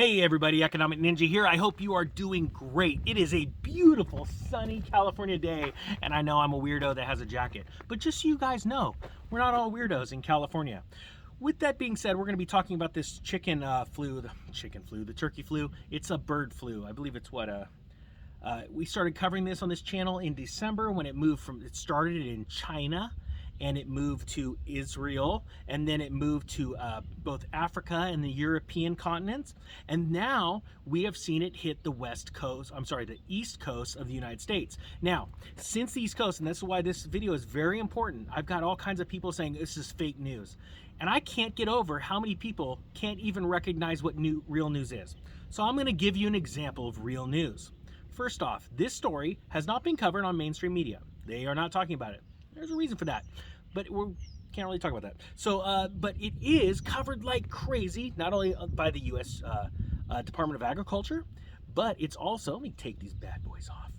Hey everybody, Economic Ninja here. I hope you are doing great. It is a beautiful sunny California day, and I know I'm a weirdo that has a jacket. But just so you guys know, we're not all weirdos in California. With that being said, we're going to be talking about this the turkey flu. It's a bird flu. I believe it's we started covering this on this channel in December when it started in China, and it moved to Israel, and then it moved to both Africa and the European continents. And now we have seen it hit the the East Coast of the United States. Now, since the East Coast, and that's why this video is very important, I've got all kinds of people saying this is fake news. And I can't get over how many people can't even recognize what real news is. So I'm gonna give you an example of real news. First off, this story has not been covered on mainstream media. They are not talking about it. There's a reason for that, but we can't really talk about that. So, but it is covered like crazy, not only by the U.S. Department of Agriculture, but it's also, let me take these bad boys off,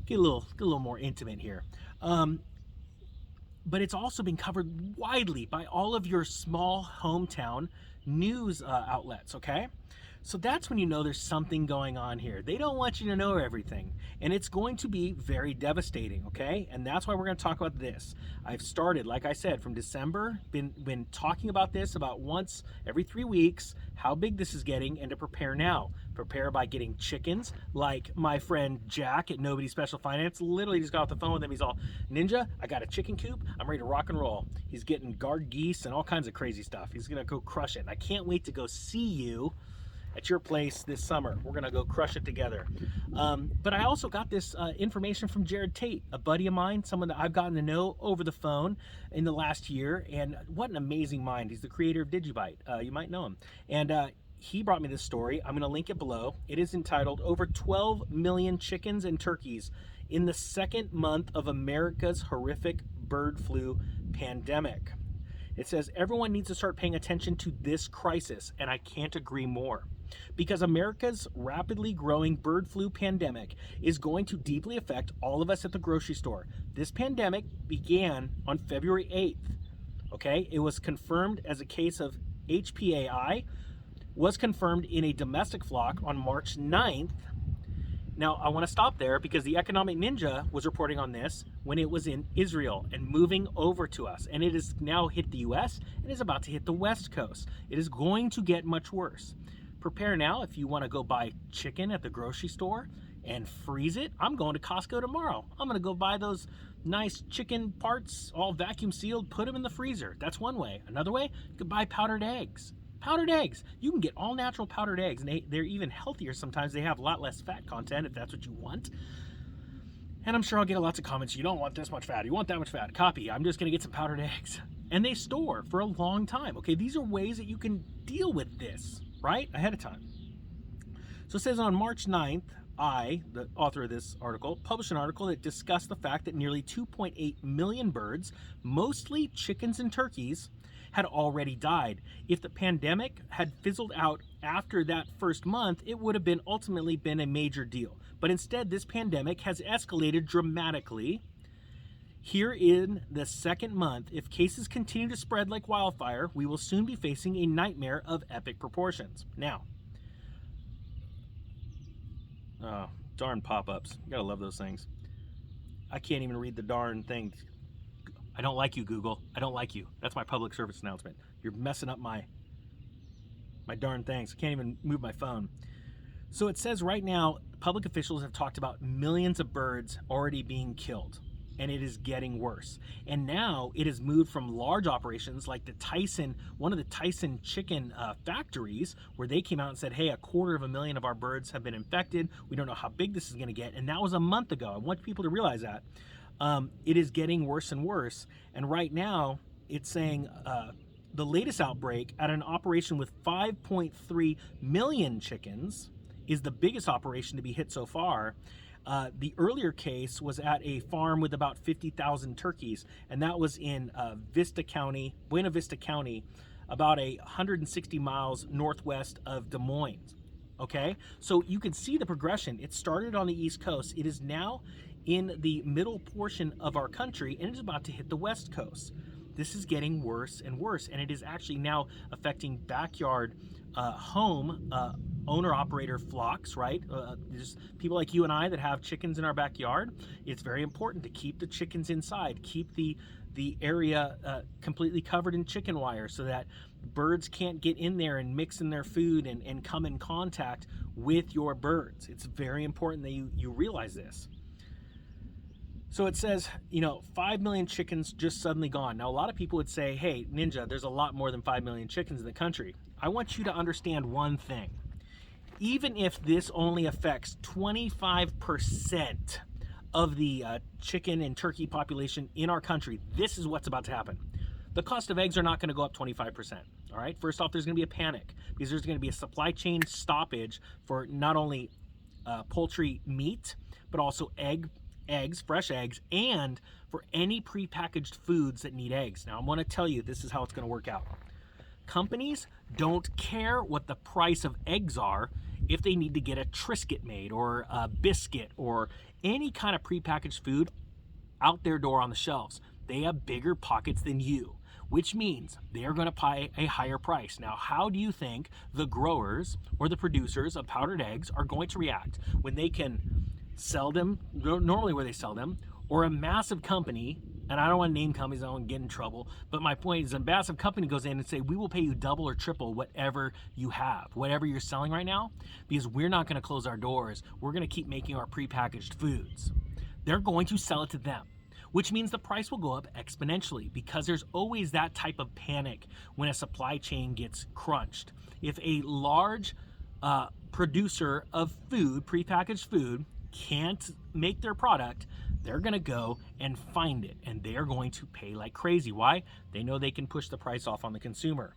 get a little more intimate here. But it's also been covered widely by all of your small hometown news outlets, okay? So that's when you know there's something going on here. They don't want you to know everything, and it's going to be very devastating, okay? And that's why we're going to talk about this. I've started, like I said, from December, been talking about this about once every 3 weeks, how big this is getting, and to prepare now. Prepare by getting chickens, like my friend Jack at Nobody Special Finance. Literally just got off the phone with him. He's all, Ninja, I got a chicken coop. I'm ready to rock and roll. He's getting guard geese and all kinds of crazy stuff. He's going to go crush it. And I can't wait to go see you at your place this summer. We're gonna go crush it together. But I also got this information from Jared Tate, a buddy of mine, someone that I've gotten to know over the phone in the last year, and what an amazing mind. He's the creator of Digibyte. You might know him. And he brought me this story. I'm gonna link it below. It is entitled, Over 12 Million Chickens and Turkeys in the Second Month of America's Horrific Bird Flu Pandemic. It says, everyone needs to start paying attention to this crisis, and I can't agree more. Because America's rapidly growing bird flu pandemic is going to deeply affect all of us at the grocery store. This pandemic began on February 8th, okay? It was confirmed as a case of HPAI, was confirmed in a domestic flock on March 9th. Now, I want to stop there because the Economic Ninja was reporting on this when it was in Israel and moving over to us. And it has now hit the US and is about to hit the West Coast. It is going to get much worse. Prepare now if you want to go buy chicken at the grocery store and freeze it. I'm going to Costco tomorrow. I'm going to go buy those nice chicken parts, all vacuum sealed, put them in the freezer. That's one way. Another way, you could buy powdered eggs. Powdered eggs. You can get all natural powdered eggs, and they're even healthier sometimes. They have a lot less fat content if that's what you want. And I'm sure I'll get lots of comments. You don't want this much fat. You want that much fat. Copy. I'm just going to get some powdered eggs. And they store for a long time. Okay, these are ways that you can deal with this, right, ahead of time. So it says on March 9th, I, the author of this article, published an article that discussed the fact that nearly 2.8 million birds, mostly chickens and turkeys, had already died. If the pandemic had fizzled out after that first month, it would have ultimately been a major deal. But instead, this pandemic has escalated dramatically. Here in the second month, if cases continue to spread like wildfire, we will soon be facing a nightmare of epic proportions. Now, oh, darn pop-ups. You gotta love those things. I can't even read the darn thing. I don't like you, Google. I don't like you. That's my public service announcement. You're messing up my darn things. I can't even move my phone. So it says right now, public officials have talked about millions of birds already being killed, and it is getting worse. And now it has moved from large operations like one of the Tyson chicken factories, where they came out and said, hey, 250,000 of our birds have been infected. We don't know how big this is gonna get. And that was a month ago. I want people to realize that. It is getting worse and worse. And right now it's saying the latest outbreak at an operation with 5.3 million chickens is the biggest operation to be hit so far. The earlier case was at a farm with about 50,000 turkeys, and that was in Buena Vista County, about 160 miles northwest of Des Moines. Okay, so you can see the progression. It started on the East Coast. It is now in the middle portion of our country, and it is about to hit the West Coast. This is getting worse and worse, and it is actually now affecting backyard home owner-operator flocks, right? Just people like you and I that have chickens in our backyard. It's very important to keep the chickens inside, keep the area completely covered in chicken wire so that birds can't get in there and mix in their food and come in contact with your birds. It's very important that you realize this. So it says, 5 million chickens just suddenly gone. Now, a lot of people would say, hey, Ninja, there's a lot more than 5 million chickens in the country. I want you to understand one thing. Even if this only affects 25% of the chicken and turkey population in our country, this is what's about to happen. The cost of eggs are not going to go up 25%. All right. First off, there's going to be a panic because there's going to be a supply chain stoppage for not only poultry meat, but also eggs, fresh eggs, and for any prepackaged foods that need eggs. Now, I'm going to tell you, this is how it's going to work out. Companies don't care what the price of eggs are if they need to get a Triscuit made or a biscuit or any kind of prepackaged food out their door on the shelves. They have bigger pockets than you, which means they are going to pay a higher price. Now, how do you think the growers or the producers of powdered eggs are going to react when they can sell them normally where they sell them, or a massive company, and I don't want to name companies, I don't want to get in trouble, but my point is a massive company goes in and say, we will pay you double or triple whatever you have, whatever you're selling right now, because we're not going to close our doors. We're going to keep making our prepackaged foods. They're going to sell it to them, which means the price will go up exponentially because there's always that type of panic when a supply chain gets crunched. If a large producer of food, prepackaged food, can't make their product, they're going to go and find it, and they are going to pay like crazy. Why? They know they can push the price off on the consumer.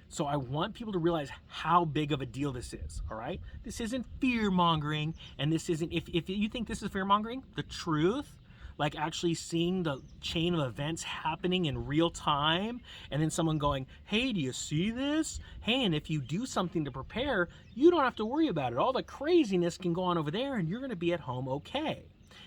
So I want people to realize how big of a deal this is, all right? This isn't fear-mongering, and this isn't, if you think this is fear-mongering, the truth, like actually seeing the chain of events happening in real time, and then someone going, hey, do you see this? Hey, and if you do something to prepare, you don't have to worry about it. All the craziness can go on over there, and you're going to be at home okay.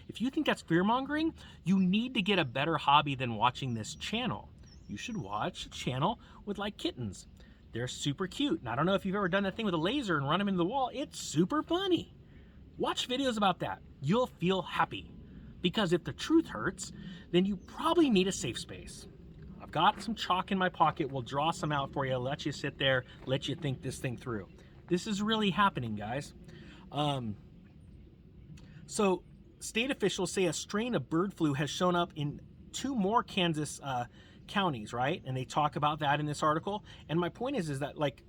If you think that's fear-mongering, you need to get a better hobby than watching this channel. You should watch a channel with like kittens. They're super cute. And I don't know if you've ever done that thing with a laser and run them into the wall. It's super funny. Watch videos about that. You'll feel happy. Because if the truth hurts, then you probably need a safe space. I've got some chalk in my pocket. We'll draw some out for you, let you sit there, let you think this thing through. This is really happening, guys. So state officials say a strain of bird flu has shown up in 2 more Kansas counties, right? And they talk about that in this article. And my point is that like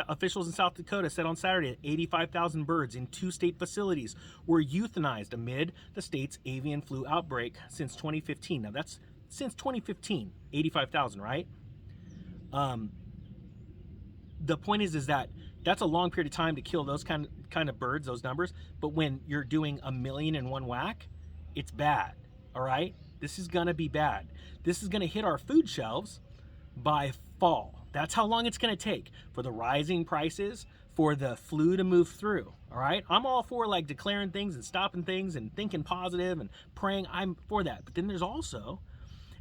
officials in South Dakota said on Saturday that 85,000 birds in 2 state facilities were euthanized amid the state's avian flu outbreak since 2015. Now that's since 2015, 85,000, right? The point is that that's a long period of time to kill those kind of birds, those numbers. But when you're doing 1 million in one whack, it's bad. All right, this is gonna be bad. This is gonna hit our food shelves by fall. That's how long it's going to take for the rising prices, for the flu to move through. All right. I'm all for like declaring things and stopping things and thinking positive and praying. I'm for that. But then there's also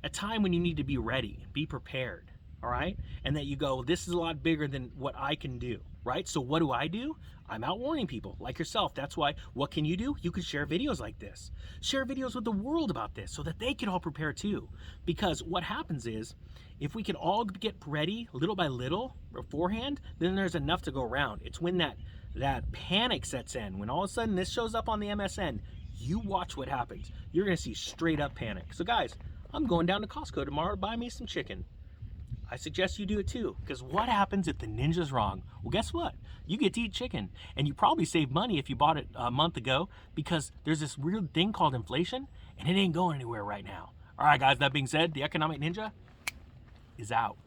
a time when you need to be ready, be prepared. All right. And that you go, this is a lot bigger than what I can do. Right. So what do? I'm out warning people like yourself. That's why, what can you do? You can share videos like this. Share videos with the world about this so that they can all prepare too. Because what happens is, if we can all get ready little by little beforehand, then there's enough to go around. It's when that panic sets in, when all of a sudden this shows up on the MSN, you watch what happens. You're going to see straight up panic. So guys, I'm going down to Costco tomorrow to buy me some chicken. I suggest you do it too, because what happens if the ninja's wrong? Well, guess what? You get to eat chicken, and you probably save money if you bought it a month ago, because there's this weird thing called inflation, and it ain't going anywhere right now. All right, guys, that being said, the Economic Ninja is out.